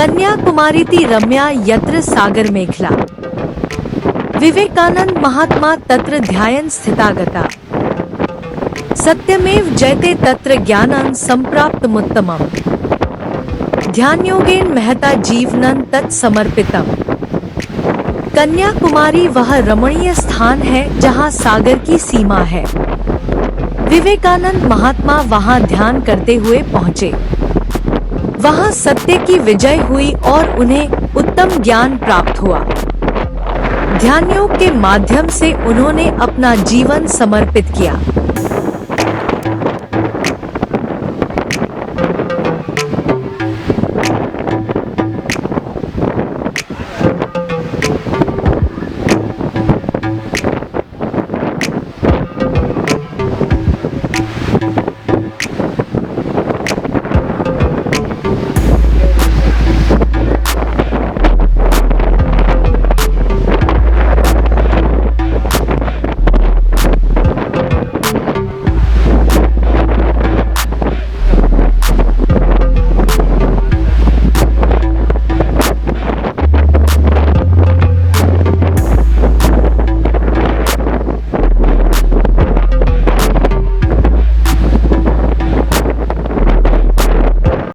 कन्याकुमारीति रम्या यत्र सागर मेखला। विवेकानंद महात्मा तत्र ध्यायन् स्थितागता। सत्यमेव जयते तत्र ज्ञानं संप्राप्तमुत्तमम्। ध्यानयोगेन महता जीवनं तत्समर्पितम्। कन्याकुमारी वह रमणीय स्थान है जहाँ सागर की सीमा है। विवेकानंद महात्मा वहाँ ध्यान करते हुए पहुँचे। वहाँ सत्य की विजय हुई और उन्हें उत्तम ज्ञान प्राप्त हुआ। ध्यानयोग के माध्यम से उन्होंने अपना जीवन समर्पित किया।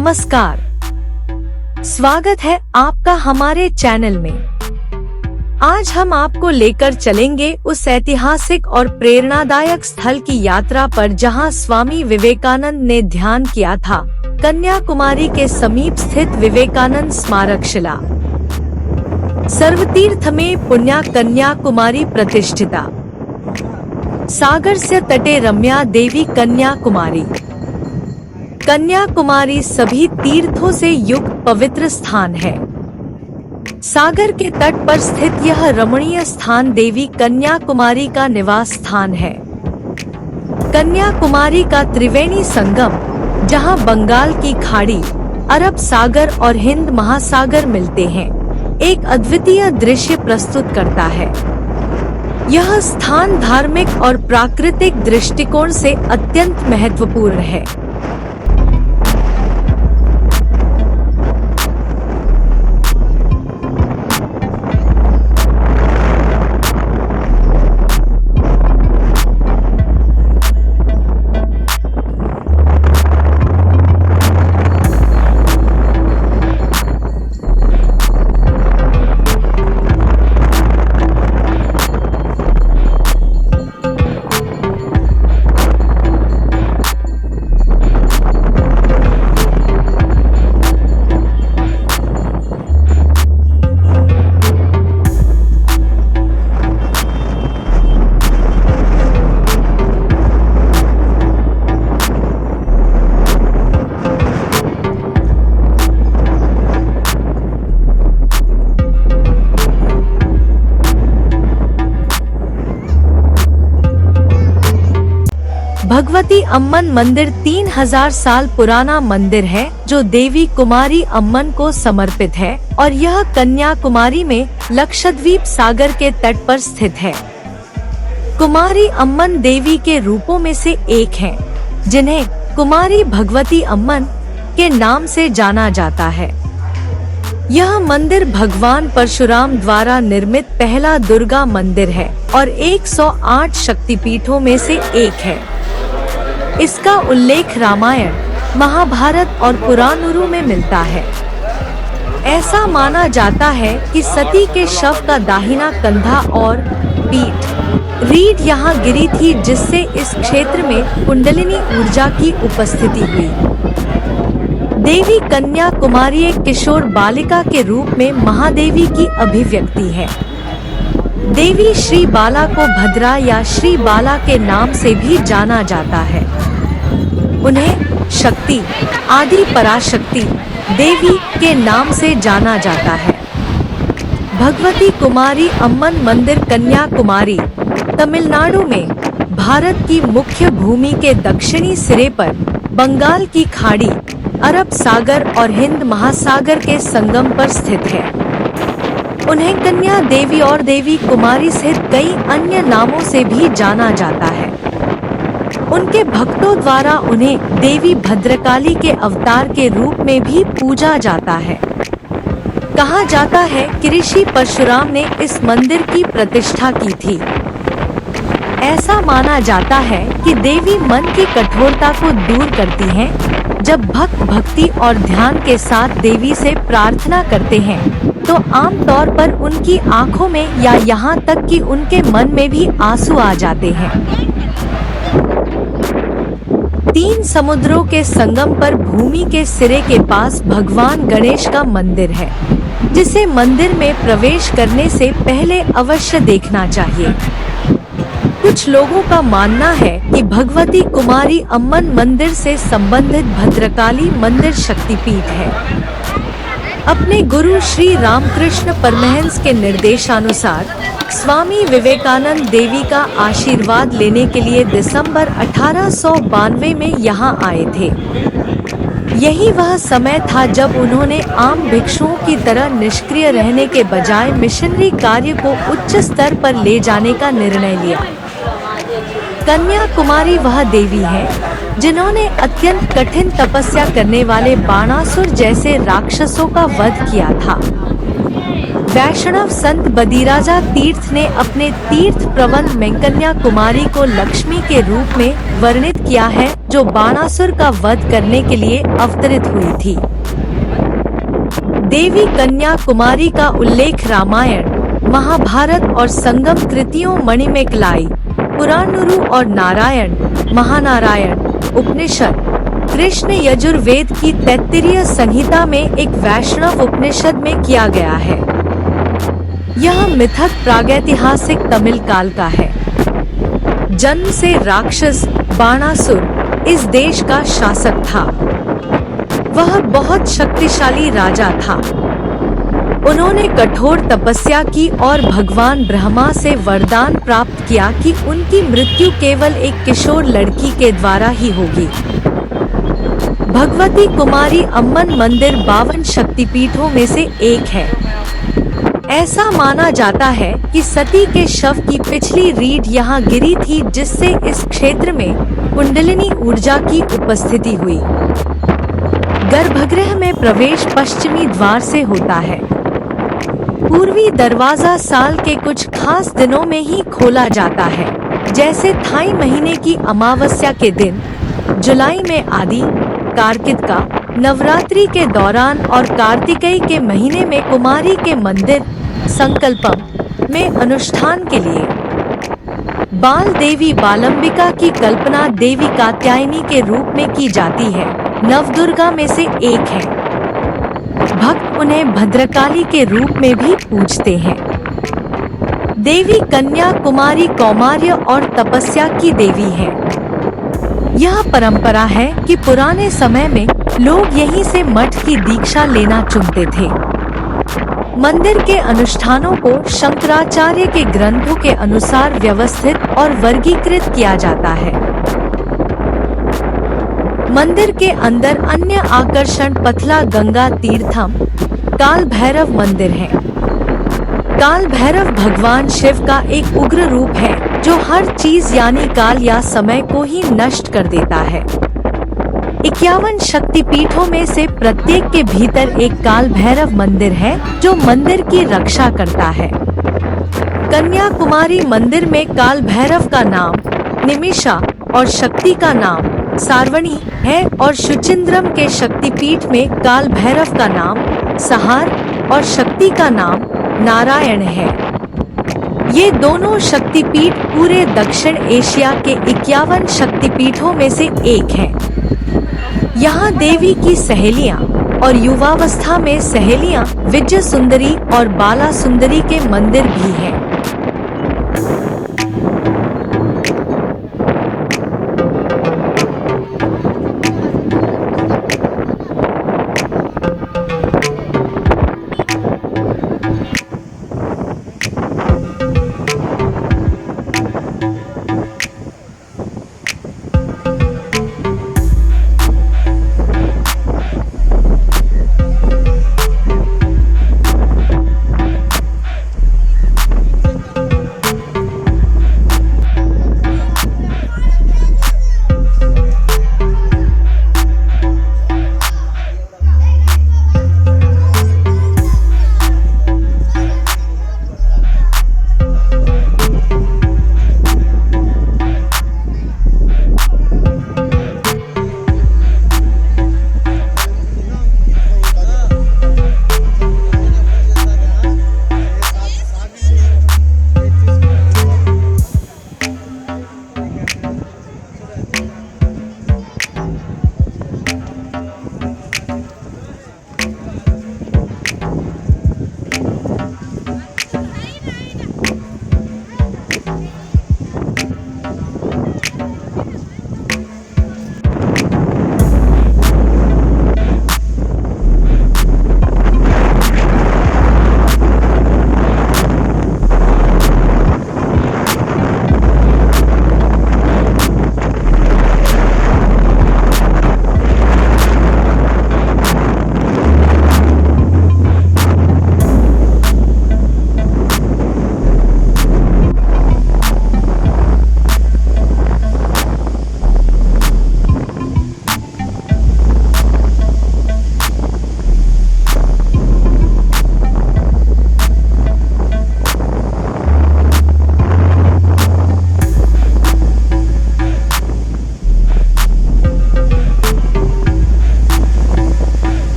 नमस्कार, स्वागत है आपका हमारे चैनल में। आज हम आपको लेकर चलेंगे उस ऐतिहासिक और प्रेरणादायक स्थल की यात्रा पर जहां स्वामी विवेकानंद ने ध्यान किया था, कन्याकुमारी के समीप स्थित विवेकानंद स्मारक शिला। सर्वतीर्थ में पुण्या कन्याकुमारी प्रतिष्ठिता। सागर से तटे रम्या देवी कन्याकुमारी। कन्याकुमारी सभी तीर्थों से युक्त पवित्र स्थान है। सागर के तट पर स्थित यह रमणीय स्थान देवी कन्याकुमारी का निवास स्थान है। कन्याकुमारी का त्रिवेणी संगम, जहां बंगाल की खाड़ी, अरब सागर और हिंद महासागर मिलते हैं, एक अद्वितीय दृश्य प्रस्तुत करता है। यह स्थान धार्मिक और प्राकृतिक दृष्टिकोण से अत्यंत महत्वपूर्ण है। भगवती अम्मन मंदिर 3000 साल पुराना मंदिर है जो देवी कुमारी अम्मन को समर्पित है और यह कन्याकुमारी में लक्षद्वीप सागर के तट पर स्थित है। कुमारी अम्मन देवी के रूपों में से एक हैं, जिन्हें कुमारी भगवती अम्मन के नाम से जाना जाता है। यह मंदिर भगवान परशुराम द्वारा निर्मित पहला दुर्गा मंदिर है और 108 शक्तिपीठों में से एक है। इसका उल्लेख रामायण, महाभारत और पुराणों में मिलता है। ऐसा माना जाता है कि सती के शव का दाहिना कंधा और रीढ़ यहाँ गिरी थी, जिससे इस क्षेत्र में कुंडलिनी ऊर्जा की उपस्थिति हुई। देवी कन्याकुमारी एक किशोर बालिका के रूप में महादेवी की अभिव्यक्ति है। देवी श्री बाला को भद्रा या श्री बाला के नाम से भी जाना जाता है। उन्हें शक्ति, आदि पराशक्ति देवी के नाम से जाना जाता है। भगवती कुमारी अम्मन मंदिर कन्याकुमारी, तमिलनाडु में भारत की मुख्य भूमि के दक्षिणी सिरे पर बंगाल की खाड़ी, अरब सागर और हिंद महासागर के संगम पर स्थित है। उन्हें कन्या देवी और देवी कुमारी सहित कई अन्य नामों से भी जाना जाता है। उनके भक्तों द्वारा उन्हें देवी भद्रकाली के अवतार के रूप में भी पूजा जाता है। कहा जाता है कि ऋषि परशुराम ने इस मंदिर की प्रतिष्ठा की थी। ऐसा माना जाता है कि देवी मन की कठोरता को दूर करती हैं। जब भक्त भक्ति और ध्यान के साथ देवी से प्रार्थना करते हैं तो आमतौर पर उनकी आंखों में या यहाँ तक कि उनके मन में भी आंसू आ जाते हैं। 3 समुद्रों के संगम पर भूमि के सिरे के पास भगवान गणेश का मंदिर है, जिसे मंदिर में प्रवेश करने से पहले अवश्य देखना चाहिए। कुछ लोगों का मानना है कि भगवती कुमारी अम्मन मंदिर से संबंधित भद्रकाली मंदिर शक्तिपीठ है। अपने गुरु श्री रामकृष्ण परमहंस के निर्देशानुसार स्वामी विवेकानंद देवी का आशीर्वाद लेने के लिए दिसंबर 1892 में यहाँ आए थे। यही वह समय था जब उन्होंने आम भिक्षुओं की तरह निष्क्रिय रहने के बजाय मिशनरी कार्य को उच्च स्तर पर ले जाने का निर्णय लिया। कन्याकुमारी वह देवी है जिन्होंने अत्यंत कठिन तपस्या करने वाले बाणासुर जैसे राक्षसों का वध किया था। वैष्णव संत बदिराजा तीर्थ ने अपने तीर्थ प्रबंध में कन्याकुमारी को लक्ष्मी के रूप में वर्णित किया है, जो बाणासुर का वध करने के लिए अवतरित हुई थी। देवी कन्याकुमारी का उल्लेख रामायण, महाभारत और संगम कृतियों मणिमेकलाई, पुराणुरु और नारायण, महानारायण, उपनिषद, कृष्ण यजुर्वेद की तैत्तिरीय संहिता में एक वैष्णव उपनिषद में किया गया है। यह मिथक प्रागैतिहासिक तमिल काल का है। जन्म से राक्षस बाणासुर इस देश का शासक था। वह बहुत शक्तिशाली राजा था। उन्होंने कठोर तपस्या की और भगवान ब्रह्मा से वरदान प्राप्त किया कि उनकी मृत्यु केवल एक किशोर लड़की के द्वारा ही होगी। भगवती कुमारी अम्मन मंदिर 52 शक्तिपीठों में से एक है। ऐसा माना जाता है कि सती के शव की पिछली रीढ़ यहाँ गिरी थी, जिससे इस क्षेत्र में कुंडलिनी ऊर्जा की उपस्थिति हुई। गर्भगृह में प्रवेश पश्चिमी द्वार से होता है। पूर्वी दरवाजा साल के कुछ खास दिनों में ही खोला जाता है, जैसे थाई महीने की अमावस्या के दिन, जुलाई में आदि, कार्तिका, नवरात्रि के दौरान और कार्तिकेय के महीने में कुमारी के मंदिर संकल्पम में अनुष्ठान के लिए। बाल देवी बालंबिका की कल्पना देवी कात्यायनी के रूप में की जाती है, नवदुर्गा में से एक है। भक्त उन्हें भद्रकाली के रूप में भी पूजते हैं। देवी कन्या कुमारी कौमार्य और तपस्या की देवी है। यह परंपरा है कि पुराने समय में लोग यहीं से मठ की दीक्षा लेना चुनते थे। मंदिर के अनुष्ठानों को शंकराचार्य के ग्रंथों के अनुसार व्यवस्थित और वर्गीकृत किया जाता है। मंदिर के अंदर अन्य आकर्षण पथला गंगा तीर्थम, काल भैरव मंदिर है। काल भैरव भगवान शिव का एक उग्र रूप है, जो हर चीज यानी काल या समय को ही नष्ट कर देता है। 51 शक्तिपीठों में से प्रत्येक के भीतर एक काल भैरव मंदिर है, जो मंदिर की रक्षा करता है। कन्याकुमारी मंदिर में काल भैरव का नाम निमिषा और शक्ति का नाम सार्वणी है, और शुचिंद्रम के शक्तिपीठ में काल भैरव का नाम सहार और शक्ति का नाम नारायण है। ये दोनों शक्तिपीठ पूरे दक्षिण एशिया के 51 शक्तिपीठों में से एक है। यहाँ देवी की सहेलियाँ और युवावस्था में सहेलियाँ विजय सुंदरी और बाला सुंदरी के मंदिर भी हैं।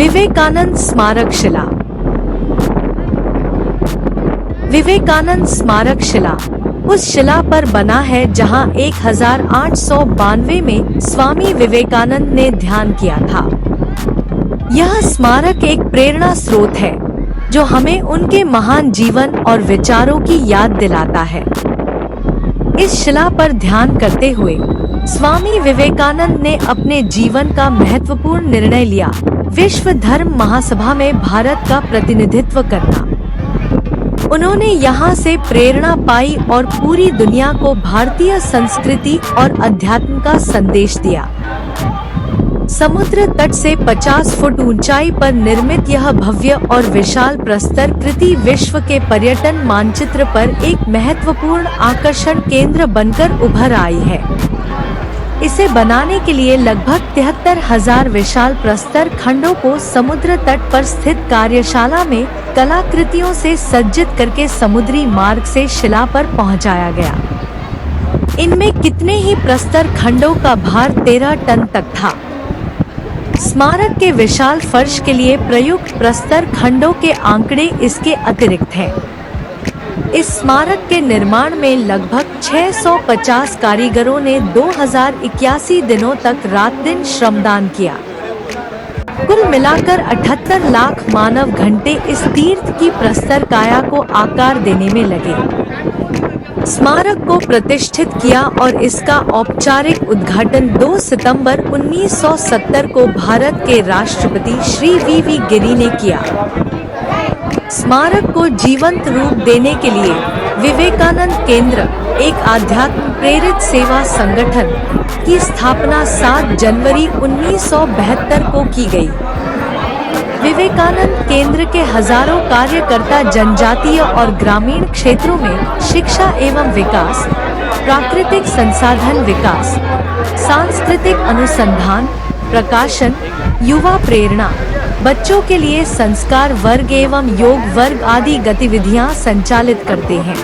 विवेकानंद स्मारक शिला। विवेकानंद स्मारक शिला उस शिला पर बना है जहां 1892 में स्वामी विवेकानंद ने ध्यान किया था। यह स्मारक एक प्रेरणा स्रोत है जो हमें उनके महान जीवन और विचारों की याद दिलाता है। इस शिला पर ध्यान करते हुए स्वामी विवेकानंद ने अपने जीवन का महत्वपूर्ण निर्णय लिया, विश्व धर्म महासभा में भारत का प्रतिनिधित्व करना। उन्होंने यहाँ से प्रेरणा पाई और पूरी दुनिया को भारतीय संस्कृति और अध्यात्म का संदेश दिया। समुद्र तट से 50 फुट ऊंचाई पर निर्मित यह भव्य और विशाल प्रस्तर कृति विश्व के पर्यटन मानचित्र पर एक महत्वपूर्ण आकर्षण केंद्र बनकर उभर आई है। इसे बनाने के लिए लगभग 73,000 विशाल प्रस्तर खंडों को समुद्र तट पर स्थित कार्यशाला में कलाकृतियों से सज्जित करके समुद्री मार्ग से शिला पर पहुंचाया गया। इनमें कितने ही प्रस्तर खंडों का भार 13 टन तक था। स्मारक के विशाल फर्श के लिए प्रयुक्त प्रस्तर खंडों के आंकड़े इसके अतिरिक्त हैं। इस स्मारक के निर्माण में लगभग 650 कारीगरों ने 2081 दिनों तक रात दिन श्रमदान किया। कुल मिलाकर 78 लाख मानव घंटे इस तीर्थ की प्रस्तर काया को आकार देने में लगे। स्मारक को प्रतिष्ठित किया और इसका औपचारिक उद्घाटन 2 सितंबर 1970 को भारत के राष्ट्रपति श्री वी गिरि ने किया। स्मारक को जीवंत रूप देने के लिए विवेकानंद केंद्र, एक आध्यात्म प्रेरित सेवा संगठन की स्थापना 7 जनवरी 1972 को की गई। विवेकानंद केंद्र के हजारों कार्यकर्ता जनजातीय और ग्रामीण क्षेत्रों में शिक्षा एवं विकास, प्राकृतिक संसाधन विकास, सांस्कृतिक अनुसंधान, प्रकाशन, युवा प्रेरणा, बच्चों के लिए संस्कार वर्ग एवं योग वर्ग आदि गतिविधियां संचालित करते हैं।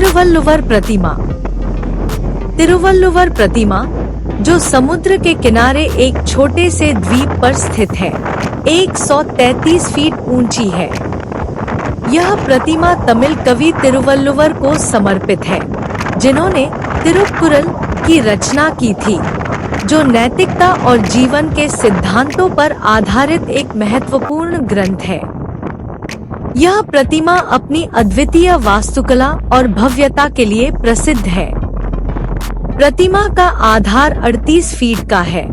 तिरुवल्लुवर प्रतिमा। तिरुवल्लुवर प्रतिमा, जो समुद्र के किनारे एक छोटे से द्वीप पर स्थित है, 133 फीट ऊंची है। यह प्रतिमा तमिल कवि तिरुवल्लुवर को समर्पित है, जिन्होंने तिरुक्कुरल की रचना की थी, जो नैतिकता और जीवन के सिद्धांतों पर आधारित एक महत्वपूर्ण ग्रंथ है। यह प्रतिमा अपनी अद्वितीय वास्तुकला और भव्यता के लिए प्रसिद्ध है। प्रतिमा का आधार 38 फीट का है,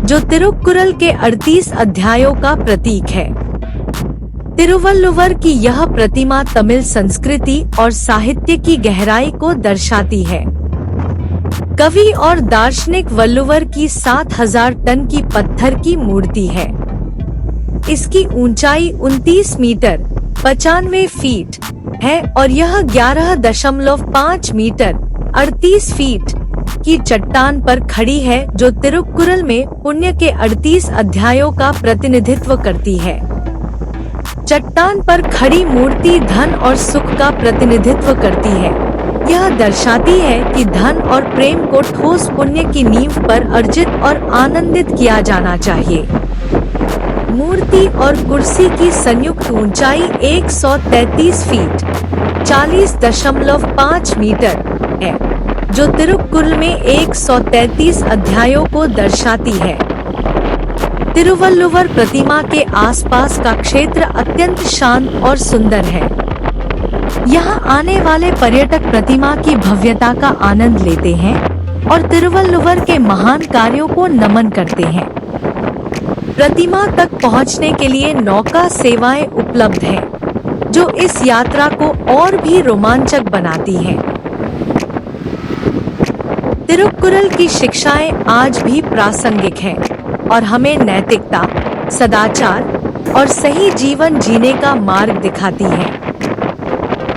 जो तिरुक्कुरल के 38 अध्यायों का प्रतीक है। तिरुवल्लुवर की यह प्रतिमा तमिल संस्कृति और साहित्य की गहराई को दर्शाती है। कवि और दार्शनिक वल्लुवर की 7000 टन की पत्थर की मूर्ति है। इसकी ऊंचाई 29 मीटर 95 फीट है और यह 11.5 मीटर 38 फीट की चट्टान पर खड़ी है, जो तिरुक्कुरल में पुण्य के 38 अध्यायों का प्रतिनिधित्व करती है। चट्टान पर खड़ी मूर्ति धन और सुख का प्रतिनिधित्व करती है। यह दर्शाती है कि धन और प्रेम को ठोस पुण्य की नींव पर अर्जित और आनंदित किया जाना चाहिए। मूर्ति और कुर्सी की संयुक्त ऊंचाई 133 फीट 40.5 मीटर है, जो तिरुक्कुरल में 133 अध्यायों को दर्शाती है। तिरुवल्लुवर प्रतिमा के आसपास का क्षेत्र अत्यंत शांत और सुंदर है। यहाँ आने वाले पर्यटक प्रतिमा की भव्यता का आनंद लेते हैं और तिरुवल्लुवर के महान कार्यों को नमन करते हैं। प्रतिमा तक पहुँचने के लिए नौका सेवाएं उपलब्ध हैं, जो इस यात्रा को और भी रोमांचक बनाती हैं। तिरुक्कुरल की शिक्षाएं आज भी प्रासंगिक हैं और हमें नैतिकता, सदाचार और सही जीवन जीने का मार्ग दिखाती है।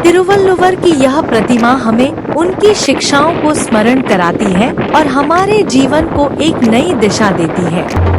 तिरुवल्लुवर की यह प्रतिमा हमें उनकी शिक्षाओं को स्मरण कराती है और हमारे जीवन को एक नई दिशा देती है।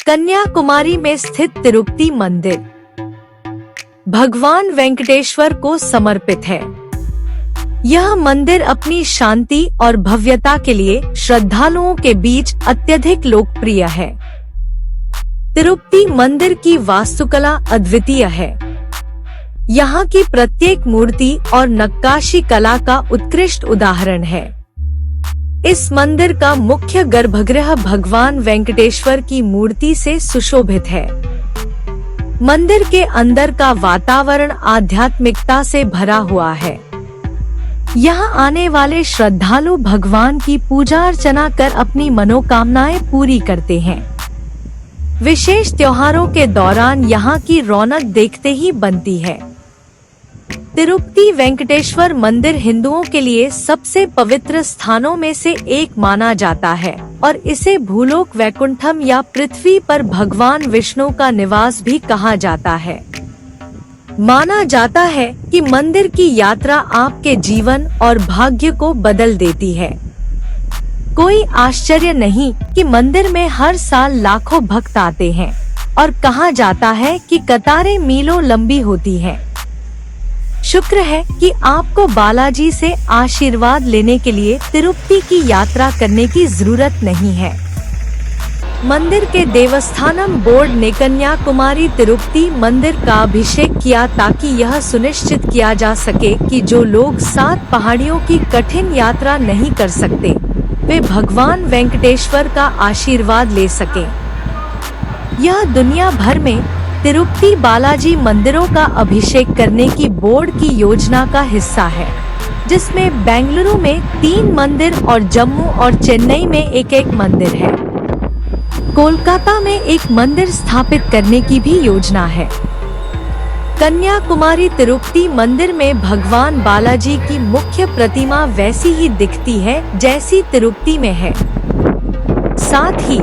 कन्याकुमारी में स्थित तिरुपति मंदिर भगवान वेंकटेश्वर को समर्पित है। यह मंदिर अपनी शांति और भव्यता के लिए श्रद्धालुओं के बीच अत्यधिक लोकप्रिय है। तिरुपति मंदिर की वास्तुकला अद्वितीय है। यहाँ की प्रत्येक मूर्ति और नक्काशी कला का उत्कृष्ट उदाहरण है। इस मंदिर का मुख्य गर्भगृह भगवान वेंकटेश्वर की मूर्ति से सुशोभित है। मंदिर के अंदर का वातावरण आध्यात्मिकता से भरा हुआ है। यहाँ आने वाले श्रद्धालु भगवान की पूजा अर्चना कर अपनी मनोकामनाएं पूरी करते हैं। विशेष त्योहारों के दौरान यहाँ की रौनक देखते ही बनती है। तिरुपति वेंकटेश्वर मंदिर हिंदुओं के लिए सबसे पवित्र स्थानों में से एक माना जाता है और इसे भूलोक वैकुंठम या पृथ्वी पर भगवान विष्णु का निवास भी कहा जाता है। माना जाता है कि मंदिर की यात्रा आपके जीवन और भाग्य को बदल देती है। कोई आश्चर्य नहीं कि मंदिर में हर साल लाखों भक्त आते हैं और कहा जाता है कि कतारें मीलों लंबी होती हैं। शुक्र है कि आपको बालाजी से आशीर्वाद लेने के लिए तिरुपति की यात्रा करने की जरूरत नहीं है। मंदिर के देवस्थानम बोर्ड ने कन्याकुमारी तिरुपति मंदिर का अभिषेक किया ताकि यह सुनिश्चित किया जा सके कि जो लोग 7 पहाड़ियों की कठिन यात्रा नहीं कर सकते, वे भगवान वेंकटेश्वर का आशीर्वाद ले सकें। यह दुनिया भर में तिरुपति बालाजी मंदिरों का अभिषेक करने की बोर्ड की योजना का हिस्सा है, जिसमें बेंगलुरु में 3 मंदिर और जम्मू और चेन्नई में एक मंदिर है। कोलकाता में एक मंदिर स्थापित करने की भी योजना है। कन्याकुमारी तिरुपति मंदिर में भगवान बालाजी की मुख्य प्रतिमा वैसी ही दिखती है जैसी तिरुपति में है। साथ ही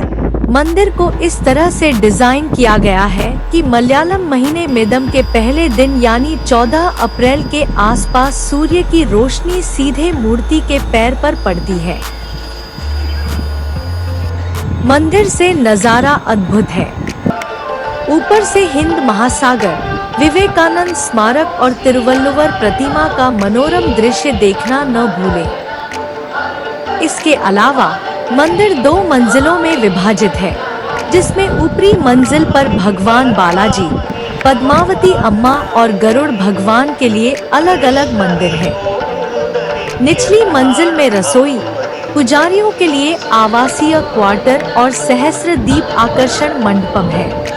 मंदिर को इस तरह से डिजाइन किया गया है कि मलयालम महीने मिदम के पहले दिन यानी 14 अप्रैल के आसपास सूर्य की रोशनी सीधे मूर्ति के पैर पर पड़ती है। मंदिर से नजारा अद्भुत है। ऊपर से हिंद महासागर, विवेकानंद स्मारक और तिरुवल्लुवर प्रतिमा का मनोरम दृश्य देखना न भूलें। इसके अलावा मंदिर 2 मंजिलों में विभाजित है, जिसमें ऊपरी मंजिल पर भगवान बालाजी, पद्मावती अम्मा और गरुड़ भगवान के लिए अलग-अलग मंदिर है। निचली मंजिल में रसोई, पुजारियों के लिए आवासीय क्वार्टर और सहस्रदीप आकर्षण मंडपम है।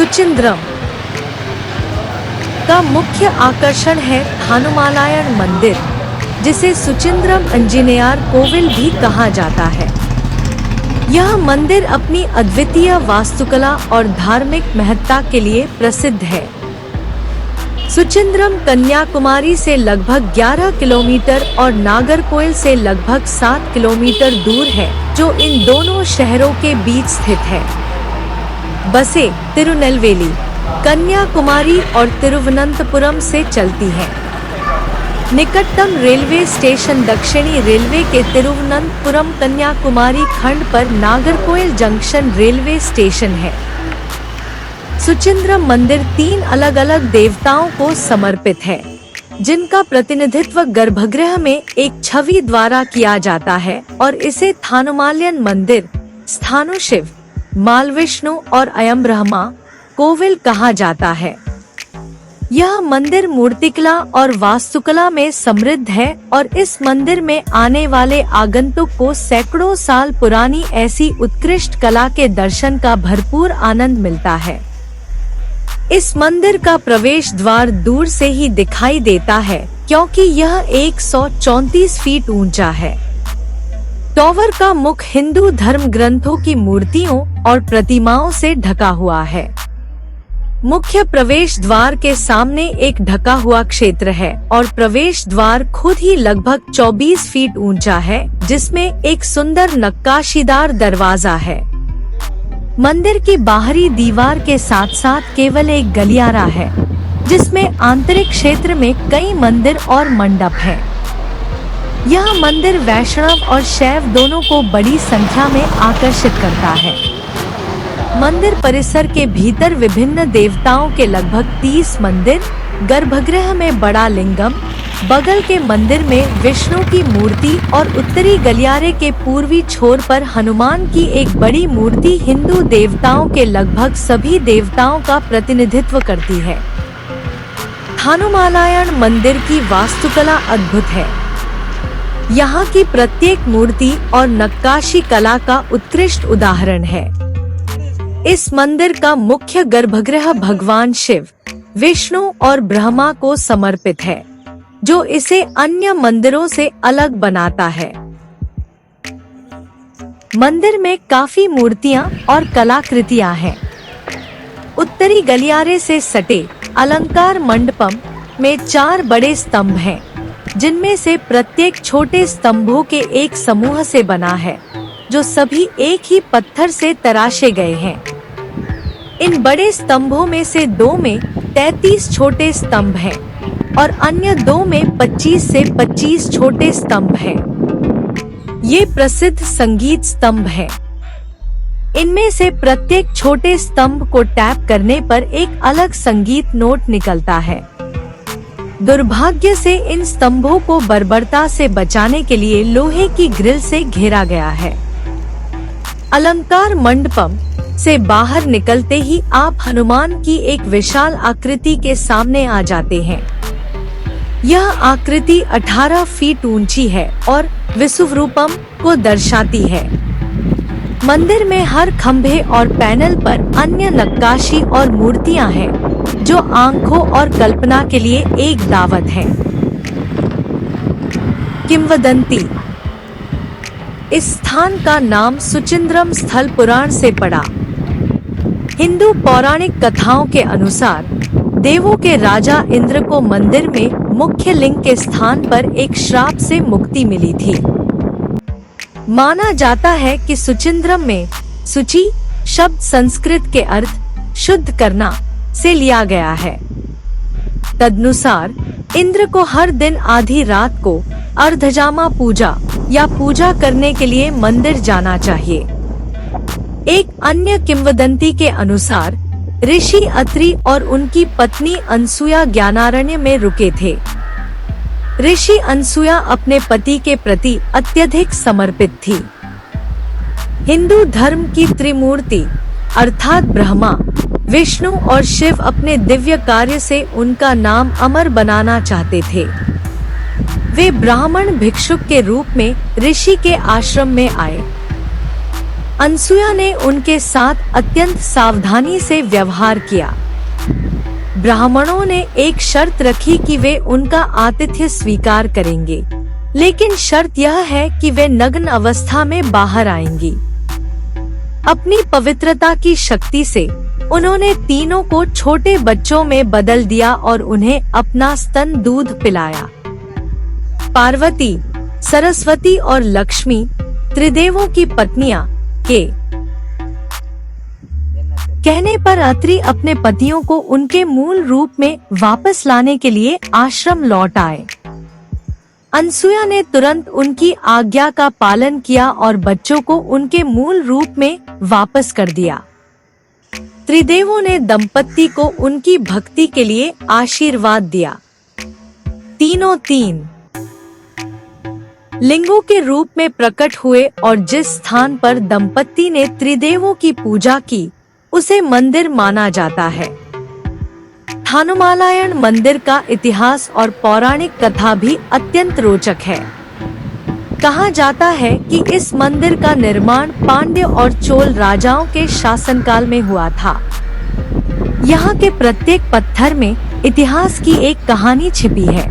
सुचिंद्रम का मुख्य आकर्षण है थानुमालायण मंदिर, जिसे सुचिंद्रम अंजिनेयार कोविल भी कहा जाता है। यह मंदिर अपनी अद्वितीय वास्तुकला और धार्मिक महत्ता के लिए प्रसिद्ध है। सुचिंद्रम कन्याकुमारी से लगभग 11 किलोमीटर और नागरकोइल से लगभग 7 किलोमीटर दूर है, जो इन दोनों शहरों के बीच स्थित है। बसें तिरुनेलवेली, कन्याकुमारी और तिरुवनंतपुरम से चलती हैं। निकटतम रेलवे स्टेशन दक्षिणी रेलवे के तिरुवनंतपुरम कन्याकुमारी खंड पर नागरकोइल जंक्शन रेलवे स्टेशन है। सुचिंद्रम मंदिर 3 अलग अलग देवताओं को समर्पित है, जिनका प्रतिनिधित्व गर्भगृह में एक छवि द्वारा किया जाता है और इसे थानुमालयन मंदिर, स्थानु शिव, माल विष्णु और अयम ब्रह्मा कोविल कहा जाता है। यह मंदिर मूर्तिकला और वास्तुकला में समृद्ध है और इस मंदिर में आने वाले आगंतुक को सैकड़ों साल पुरानी ऐसी उत्कृष्ट कला के दर्शन का भरपूर आनंद मिलता है। इस मंदिर का प्रवेश द्वार दूर से ही दिखाई देता है, क्योंकि यह 134 फीट ऊंचा है। टॉवर का मुख हिंदू धर्म ग्रंथों की मूर्तियों और प्रतिमाओं से ढका हुआ है। मुख्य प्रवेश द्वार के सामने एक ढका हुआ क्षेत्र है और प्रवेश द्वार खुद ही लगभग 24 फीट ऊंचा है, जिसमें एक सुंदर नक्काशीदार दरवाजा है। मंदिर की बाहरी दीवार के साथ साथ केवल एक गलियारा है, जिसमें आंतरिक क्षेत्र में कई मंदिर और मंडप हैं। यह मंदिर वैष्णव और शैव दोनों को बड़ी संख्या में आकर्षित करता है। मंदिर परिसर के भीतर विभिन्न देवताओं के लगभग 30 मंदिर, गर्भगृह में बड़ा लिंगम, बगल के मंदिर में विष्णु की मूर्ति और उत्तरी गलियारे के पूर्वी छोर पर हनुमान की एक बड़ी मूर्ति हिंदू देवताओं के लगभग सभी देवताओं का प्रतिनिधित्व करती है। थानुमालायन मंदिर की वास्तुकला अद्भुत है। यहाँ की प्रत्येक मूर्ति और नक्काशी कला का उत्कृष्ट उदाहरण है। इस मंदिर का मुख्य गर्भगृह भगवान शिव, विष्णु और ब्रह्मा को समर्पित है, जो इसे अन्य मंदिरों से अलग बनाता है। मंदिर में काफी मूर्तियां और कलाकृतियां हैं। उत्तरी गलियारे से सटे अलंकार मंडपम में 4 बड़े स्तंभ हैं, जिनमें से प्रत्येक छोटे स्तंभों के एक समूह से बना है, जो सभी एक ही पत्थर से तराशे गए हैं। इन बड़े स्तंभों में से 2 में 33 छोटे स्तंभ हैं और अन्य 2 में 25 से 25 छोटे स्तंभ हैं। ये प्रसिद्ध संगीत स्तंभ हैं। इनमें से प्रत्येक छोटे स्तंभ को टैप करने पर एक अलग संगीत नोट निकलता है। दुर्भाग्य से इन स्तंभों को बर्बरता से बचाने के लिए लोहे की ग्रिल से घेरा गया है। अलंकार मंडपम से बाहर निकलते ही आप हनुमान की एक विशाल आकृति के सामने आ जाते हैं। यह आकृति 18 फीट ऊंची है और विश्वरूपम को दर्शाती है। मंदिर में हर खंभे और पैनल पर अन्य नक्काशी और मूर्तियां हैं, जो आंखों और कल्पना के लिए एक दावत है। किंवदंती। इस स्थान का नाम सुचिंद्रम स्थल पुराण से पड़ा। हिंदू पौराणिक कथाओं के अनुसार देवों के राजा इंद्र को मंदिर में मुख्य लिंग के स्थान पर एक श्राप से मुक्ति मिली थी। माना जाता है कि सुचिंद्रम में सुचि शब्द संस्कृत के अर्थ शुद्ध करना से लिया गया है। तदनुसार इंद्र को हर दिन आधी रात को अर्धजामा पूजा या पूजा करने के लिए मंदिर जाना चाहिए। एक अन्य किंवदंती के अनुसार ऋषि अत्रि और उनकी पत्नी अनसुया ज्ञानारण्य में रुके थे। ऋषि अनसुया अपने पति के प्रति अत्यधिक समर्पित थी। हिंदू धर्म की त्रिमूर्ति अर्थात ब्रह्मा, विष्णु और शिव अपने दिव्य कार्य से उनका नाम अमर बनाना चाहते थे। वे ब्राह्मण भिक्षुक के रूप में ऋषि के आश्रम में आए। अनसुया ने उनके साथ अत्यंत सावधानी से व्यवहार किया। ब्राह्मणों ने एक शर्त रखी कि वे उनका आतिथ्य स्वीकार करेंगे, लेकिन शर्त यह है कि वे नग्न अवस्था में बाहर आएंगी। अपनी पवित्रता की शक्ति से उन्होंने तीनों को छोटे बच्चों में बदल दिया और उन्हें अपना स्तन दूध पिलाया। पार्वती, सरस्वती और लक्ष्मी त्रिदेवों की पत्नियां के कहने पर अत्रि अपने पतियों को उनके मूल रूप में वापस लाने के लिए आश्रम लौट आए। अनसुया ने तुरंत उनकी आज्ञा का पालन किया और बच्चों को उनके मूल रूप में वापस कर दिया। त्रिदेवों ने दंपत्ति को उनकी भक्ति के लिए आशीर्वाद दिया। तीनों तीन लिंगों के रूप में प्रकट हुए और जिस स्थान पर दंपत्ति ने त्रिदेवों की पूजा की उसे मंदिर माना जाता है। थानुमालयन मंदिर का इतिहास और पौराणिक कथा भी अत्यंत रोचक है। कहा जाता है कि इस मंदिर का निर्माण पांड्य और चोल राजाओं के शासनकाल में हुआ था। यहाँ के प्रत्येक पत्थर में इतिहास की एक कहानी छिपी है।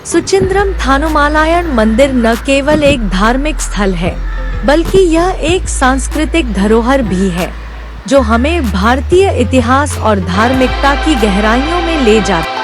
सुचिंद्रम थानुमालयन मंदिर न केवल एक धार्मिक स्थल है, बल्कि यह एक सांस्कृतिक धरोहर भी है, जो हमें भारतीय इतिहास और धार्मिकता की गहराइयों में ले जाता है।